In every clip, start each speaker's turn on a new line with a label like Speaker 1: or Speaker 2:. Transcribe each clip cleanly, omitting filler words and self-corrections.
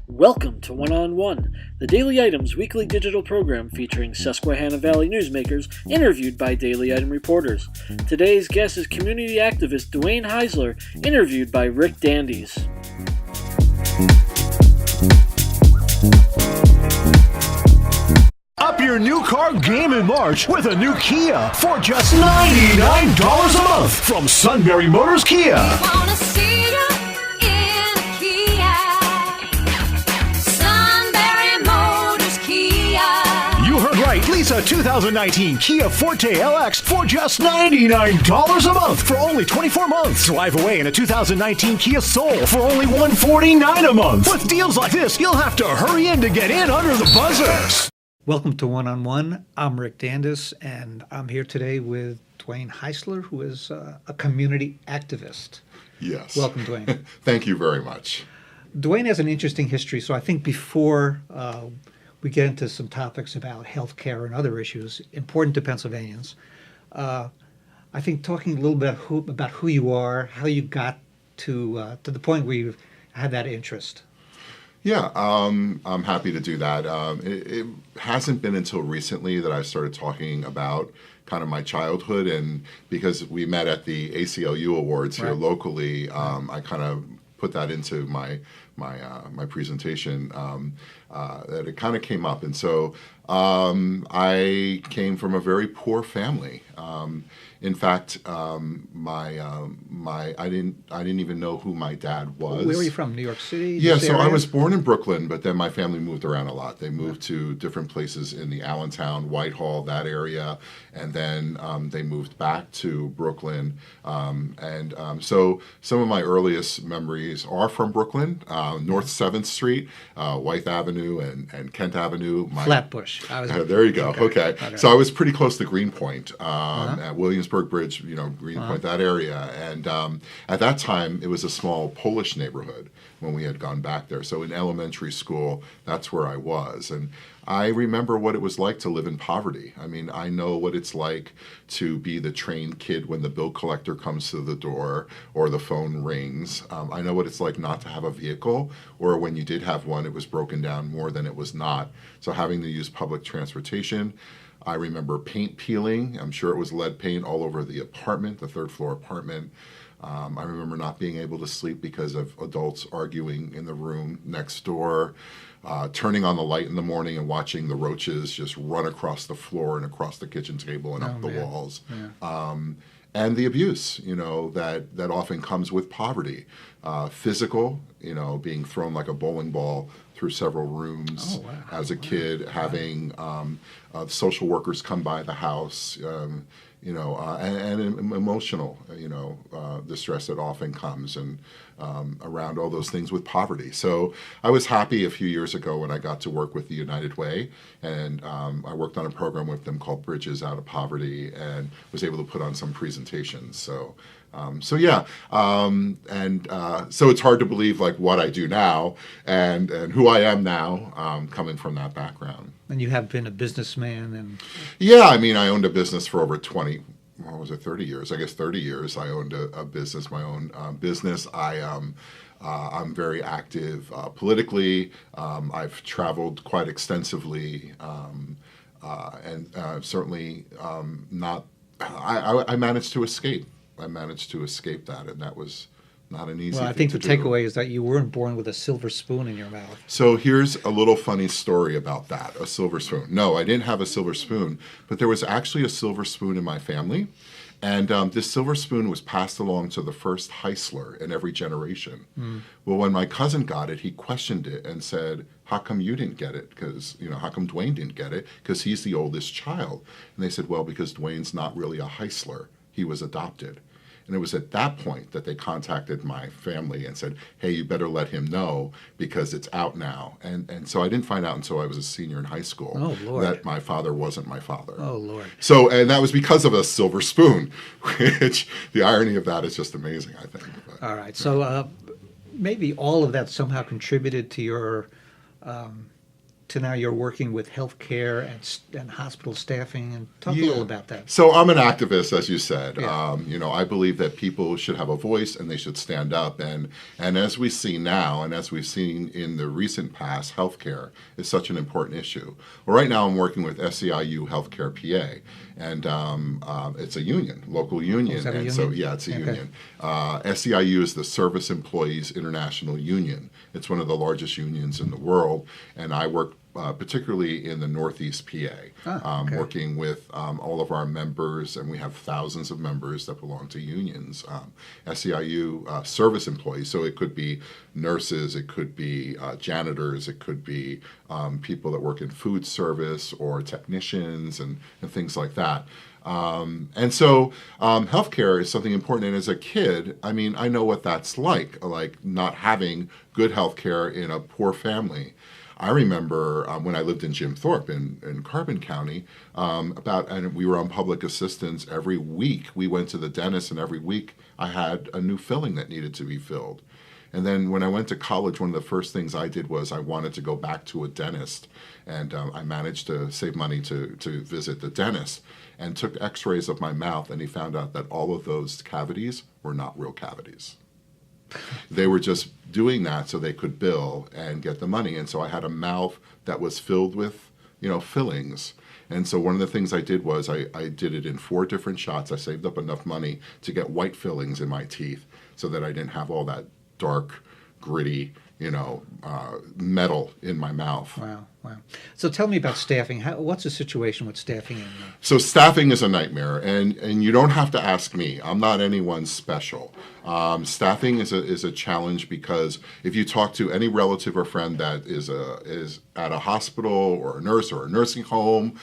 Speaker 1: Welcome to One on One, the Daily Items weekly digital program featuring Susquehanna Valley newsmakers interviewed by Daily Item reporters. Today's guest is community activist Dwayne Heisler, interviewed by Rick Dandes.
Speaker 2: Up your new car game in March with a new Kia for just $99 a month from Sunbury Motors Kia. Lease a 2019 Kia Forte LX for just $99 a month for only 24 months. Drive away in a 2019 Kia Soul for only $149 a month. With deals like this, you'll have to hurry in to get in under the buzzer.
Speaker 3: Welcome to One on One. I'm Rick Dandes, and I'm here today with Dwayne Heisler, who is a community activist.
Speaker 4: Yes.
Speaker 3: Welcome, Dwayne.
Speaker 4: Thank you very much.
Speaker 3: Dwayne has an interesting history, so I think before we get into some topics about healthcare and other issues important to Pennsylvanians, I think talking a little bit about who you are, how you got to the point where you had that interest.
Speaker 4: Yeah, I'm happy to do that. It hasn't been until recently that I started talking about kind of my childhood, and because we met at the ACLU Awards here locally, I kind of put that into my presentation, that it kind of came up. And so I came from a very poor family. In fact, I didn't even know who my dad was.
Speaker 3: Where were you from? New York City?
Speaker 4: Yeah, so I was born in Brooklyn, but then my family moved around a lot. They moved to different places in the Allentown, Whitehall, that area, and then they moved back to Brooklyn. So some of my earliest memories are from Brooklyn, North 7th Street, Wythe Avenue, and Kent Avenue.
Speaker 3: Flatbush.
Speaker 4: There you go. Okay. So I was pretty close to Greenpoint, at Williamsburg Bridge, Greenpoint, that area. And at that time, it was a small Polish neighborhood when we had gone back there. So in elementary school, that's where I was. And I remember what it was like to live in poverty. I mean, I know what it's like to be the trained kid when the bill collector comes to the door or the phone rings. I know what it's like not to have a vehicle, or when you did have one, it was broken down more than it was not. So having to use public transportation. I remember paint peeling. I'm sure it was lead paint all over the apartment, the third floor apartment. I remember not being able to sleep because of adults arguing in the room next door, turning on the light in the morning and watching the roaches just run across the floor and across the kitchen table and up the walls. Yeah. And the abuse, that often comes with poverty. Physical, being thrown like a bowling ball through several rooms as a kid, having social workers come by the house, and emotional, distress that often comes and around all those things with poverty. So I was happy a few years ago when I got to work with the United Way, and I worked on a program with them called Bridges Out of Poverty, and was able to put on some presentations. So it's hard to believe like what I do now and who I am now, coming from that background.
Speaker 3: And you have been a businessman and...
Speaker 4: Yeah, I mean, I owned a business for over 30 years. I guess 30 years I owned a business, my own business. I'm very active politically. I've traveled quite extensively, and certainly not... I managed to escape. I managed to escape that, and that was not an easy thing to do.
Speaker 3: Well, I think the takeaway is that you weren't born with a silver spoon in your mouth.
Speaker 4: So here's a little funny story about that, a silver spoon. No, I didn't have a silver spoon, but there was actually a silver spoon in my family, and this silver spoon was passed along to the first Heisler in every generation. Well, when my cousin got it, he questioned it and said, how come you didn't get it? Because, how come Dwayne didn't get it? Because he's the oldest child. And they said, well, because Dwayne's not really a Heisler. He was adopted. And it was at that point that they contacted my family and said, hey, you better let him know because it's out now. And so I didn't find out until I was a senior in high school that my father wasn't my father.
Speaker 3: Oh, Lord.
Speaker 4: So, and that was because of a silver spoon, which the irony of that is just amazing, I think. But,
Speaker 3: all right. So maybe all of that somehow contributed to your to now you're working with healthcare and hospital staffing, and talk a little about that.
Speaker 4: So I'm an activist, as you said.
Speaker 3: Yeah.
Speaker 4: I believe that people should have a voice and they should stand up. And as we see now, and as we've seen in the recent past, healthcare is such an important issue. Well, right now I'm working with SEIU Healthcare PA, and it's a union, local union.
Speaker 3: Is that a
Speaker 4: and
Speaker 3: union?
Speaker 4: so yeah, it's a union. SEIU is the Service Employees International Union. It's one of the largest unions in the world, and I work particularly in the Northeast PA, working with all of our members, and we have thousands of members that belong to unions. SEIU service employees, so it could be nurses, it could be janitors, it could be people that work in food service or technicians and things like that. And so healthcare is something important. And as a kid, I mean, I know what that's like not having good healthcare in a poor family. I remember when I lived in Jim Thorpe in Carbon County, and we were on public assistance every week. We went to the dentist, and every week I had a new filling that needed to be filled. And then when I went to college, one of the first things I did was I wanted to go back to a dentist, and I managed to save money to visit the dentist, and took x-rays of my mouth, and he found out that all of those cavities were not real cavities. They were just doing that so they could bill and get the money. And so I had a mouth that was filled with, fillings. And so one of the things I did was I did it in 4 different shots. I saved up enough money to get white fillings in my teeth so that I didn't have all that dark, gritty, metal in my mouth.
Speaker 3: Wow. So tell me about staffing. What's the situation with staffing?
Speaker 4: So staffing is a nightmare, and you don't have to ask me. I'm not anyone special. Staffing is a challenge because if you talk to any relative or friend that is at a hospital or a nurse or a nursing home,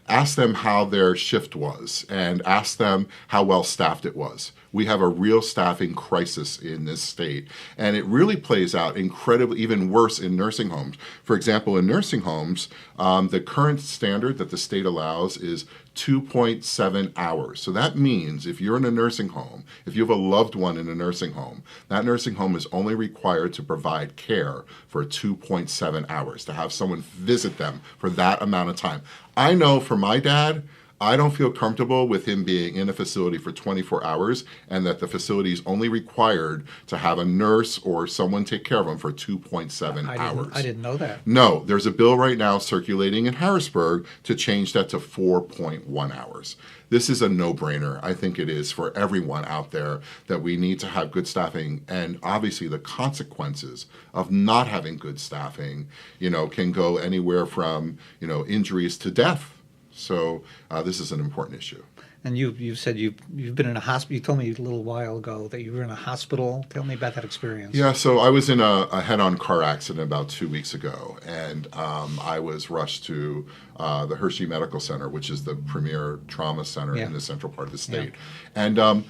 Speaker 4: ask them how their shift was and ask them how well staffed it was. We have a real staffing crisis in this state, and it really plays out incredibly, even worse in nursing homes. For example, in nursing homes, the current standard that the state allows is 2.7 hours. So that means if you're in a nursing home, if you have a loved one in a nursing home, that nursing home is only required to provide care for 2.7 hours, to have someone visit them for that amount of time. I know for my dad, I don't feel comfortable with him being in a facility for 24 hours and that the facility is only required to have a nurse or someone take care of him for 2.7 hours.
Speaker 3: I didn't know that.
Speaker 4: No, there's a bill right now circulating in Harrisburg to change that to 4.1 hours. This is a no-brainer. I think it is for everyone out there that we need to have good staffing, and obviously the consequences of not having good staffing, can go anywhere from, injuries to death. So this is an important issue.
Speaker 3: And you said you've been in a hospital. You told me a little while ago that you were in a hospital. Tell me about that experience.
Speaker 4: Yeah, so I was in a head-on car accident about 2 weeks ago, and I was rushed to the Hershey Medical Center, which is the premier trauma center in the central part of the state. Yeah. And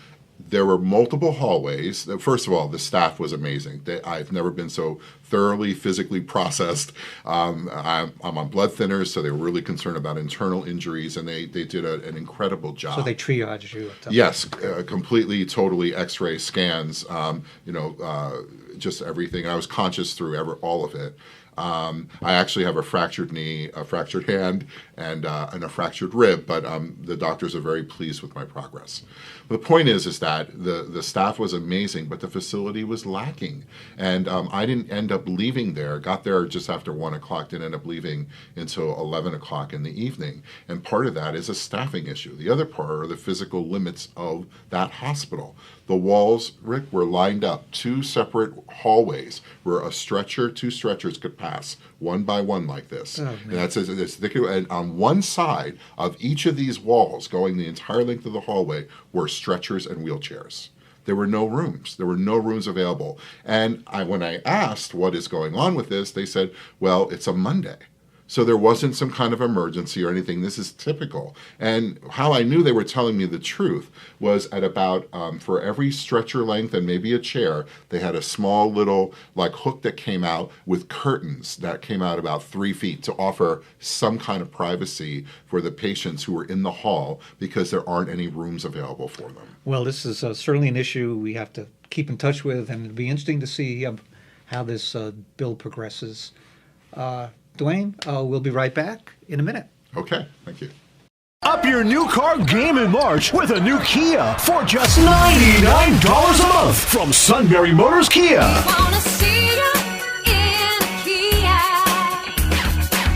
Speaker 4: there were multiple hallways. First of all, the staff was amazing. I've never been so thoroughly physically processed. I'm on blood thinners, so they were really concerned about internal injuries, and they did an incredible job.
Speaker 3: So they triaged you?
Speaker 4: Yes, completely, totally X-ray scans, just everything. I was conscious through all of it. I actually have a fractured knee, a fractured hand, and a fractured rib, but the doctors are very pleased with my progress. The point is that the staff was amazing, but the facility was lacking. And I didn't end up leaving there, got there just after 1 o'clock, didn't end up leaving until 11 o'clock in the evening. And part of that is a staffing issue. The other part are the physical limits of that hospital. The walls, Rick, were lined up, 2 separate hallways where two stretchers could pass one by one like this. Oh, and that's and on one side of each of these walls, going the entire length of the hallway, were stretchers and wheelchairs. There were no rooms. There were no rooms available. And when I asked what is going on with this, they said, well, it's a Monday. So there wasn't some kind of emergency or anything. This is typical. And how I knew they were telling me the truth was at about, for every stretcher length and maybe a chair, they had a small little hook that came out with curtains that came out about 3 feet to offer some kind of privacy for the patients who were in the hall because there aren't any rooms available for them.
Speaker 3: Well, this is certainly an issue we have to keep in touch with, and it'll be interesting to see how this bill progresses. Dwayne, we'll be right back in a minute.
Speaker 4: Okay, thank you.
Speaker 2: Up your new car game in March with a new Kia for just $99 a month from Sunbury Motors Kia.
Speaker 5: Wanna see you in a Kia.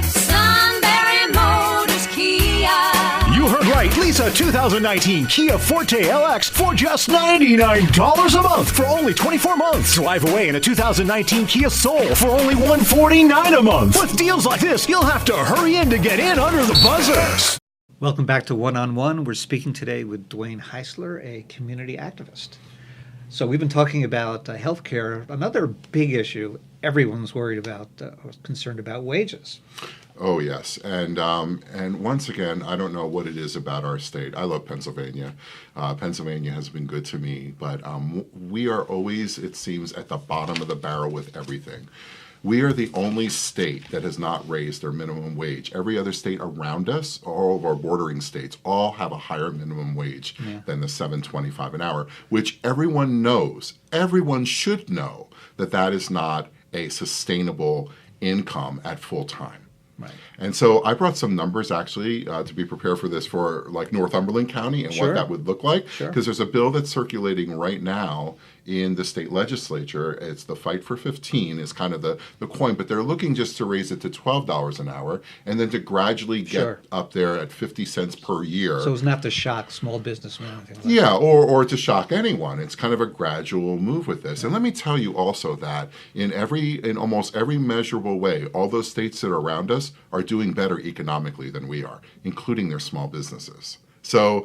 Speaker 5: Sunbury Motors Kia.
Speaker 2: You heard right. Lease a 2019 Kia Forte LX for just $99 a month for only 24 months. Drive away in a 2019 Kia Soul for only $149 a month. With deals like this, you'll have to hurry in to get in under the buzzer.
Speaker 3: Welcome back to One on One. We're speaking today with Dwayne Heisler, a community activist. So we've been talking about healthcare, another big issue everyone's worried about, or concerned about wages.
Speaker 4: Oh yes, and once again, I don't know what it is about our state. I love Pennsylvania. Pennsylvania has been good to me, but we are always, it seems, at the bottom of the barrel with everything. We are the only state that has not raised their minimum wage. Every other state around us, all of our bordering states, all have a higher minimum wage than the $7.25 an hour, which everyone knows. Everyone should know that that is not a sustainable income at full time.
Speaker 3: Right.
Speaker 4: And so I brought some numbers actually to be prepared for this for like Northumberland County and
Speaker 3: Sure.
Speaker 4: what that would look like.
Speaker 3: Sure.
Speaker 4: Because there's a bill that's circulating right now in the state legislature. It's the Fight for 15 is kind of the coin, but they're looking just to raise it to $12 an hour and then to gradually get
Speaker 3: Sure.
Speaker 4: up there at 50 cents per year.
Speaker 3: So it's not to shock small businessmen or anything like that.
Speaker 4: Yeah, or to shock anyone. It's kind of a gradual move with this. And let me tell you also that in almost every measurable way, all those states that are around us are doing better economically than we are, including their small businesses. So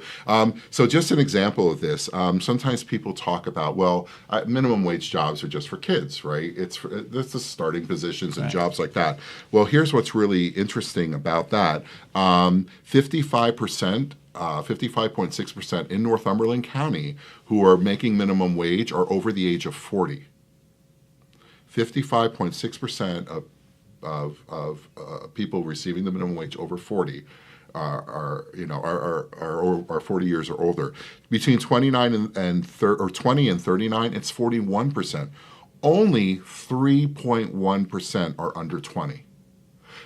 Speaker 4: just an example of this. Sometimes people talk about, well, minimum wage jobs are just for kids, right? That's the starting positions and jobs like that. Well, here's what's really interesting about that. 55.6% in Northumberland County who are making minimum wage are over the age of 40. 55.6% of people receiving the minimum wage over 40 are 40 years or older. Between 29 and 20 and 39, it's 41%. Only 3.1% are under 20.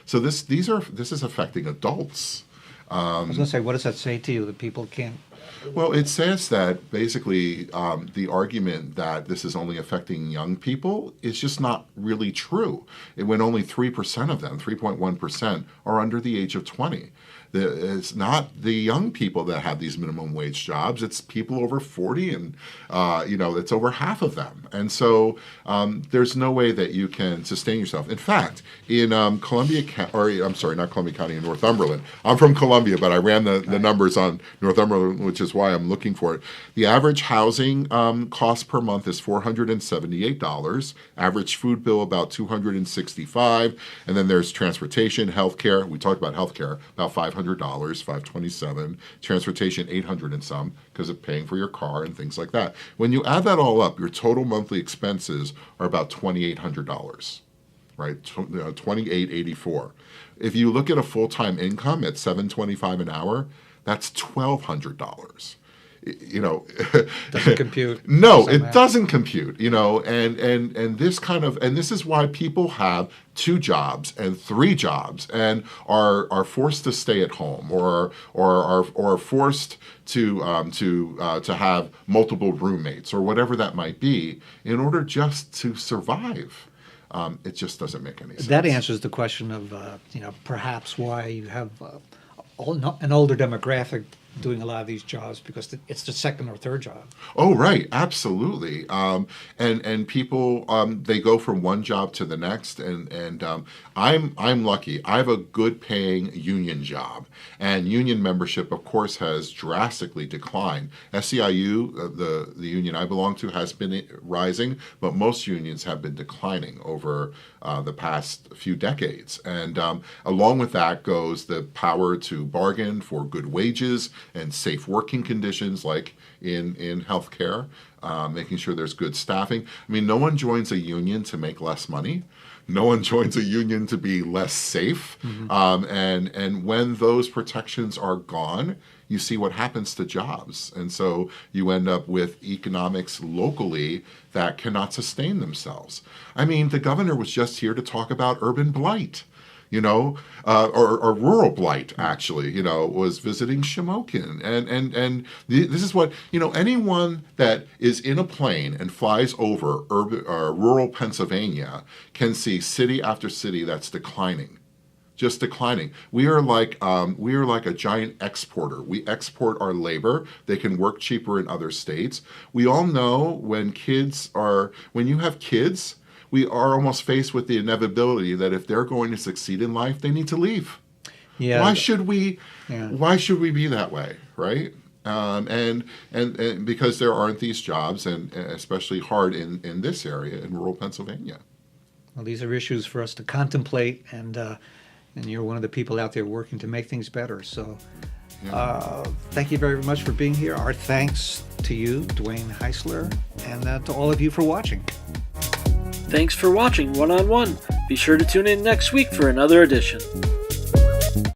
Speaker 4: So this is affecting adults.
Speaker 3: I was going to say, what does that say to you that people can't?
Speaker 4: Well, it says that basically the argument that this is only affecting young people is just not really true. When only 3% of them, 3.1%, are under the age of 20. It's not the young people that have these minimum wage jobs. It's people over 40, and it's over half of them. And so there's no way that you can sustain yourself. In fact, in Columbia County, not Columbia County, in Northumberland. I'm from Columbia, but I ran the numbers on Northumberland, which is why I'm looking for it. The average housing cost per month is $478. Average food bill about $265, and then there's transportation, healthcare. We talked about healthcare, about $500, $527. Transportation, $800 and some, because of paying for your car and things like that. When you add that all up, your total monthly expenses are about $2,800, right? $2,884. If you look at a full-time income at $7.25 an hour, that's $1,200.
Speaker 3: Doesn't compute.
Speaker 4: No, it doesn't compute. And this is why people have 2 jobs and 3 jobs and are forced to stay at home or are forced to have multiple roommates or whatever that might be in order just to survive. It just doesn't make any sense.
Speaker 3: That answers the question of perhaps why you have an older demographic doing a lot of these jobs, because it's the second or third job.
Speaker 4: Oh, right, absolutely. And people they go from one job to the next, and I'm lucky. I have a good paying union job, and union membership, of course, has drastically declined. SEIU, the union I belong to, has been rising, but most unions have been declining over the past few decades. And along with that goes the power to bargain for good wages and safe working conditions, like in healthcare, making sure there's good staffing. I mean, no one joins a union to make less money. No one joins a union to be less safe. Mm-hmm. And when those protections are gone, you see what happens to jobs. And so you end up with economics locally that cannot sustain themselves. I mean, the governor was just here to talk about urban blight. or rural blight, actually, was visiting Shamokin. And this is what, anyone that is in a plane and flies over rural Pennsylvania can see city after city that's declining. Just declining. We are like a giant exporter. We export our labor. They can work cheaper in other states. We all know when you have kids, we are almost faced with the inevitability that if they're going to succeed in life, they need to leave.
Speaker 3: Yeah.
Speaker 4: Why should we? Yeah. Why should we be that way, right? And because there aren't these jobs, and especially hard in this area in rural Pennsylvania.
Speaker 3: Well, these are issues for us to contemplate, and you're one of the people out there working to make things better. So thank you very much for being here. Our thanks to you, Dwayne Heisler, and to all of you for watching.
Speaker 1: Thanks for watching One on One. Be sure to tune in next week for another edition.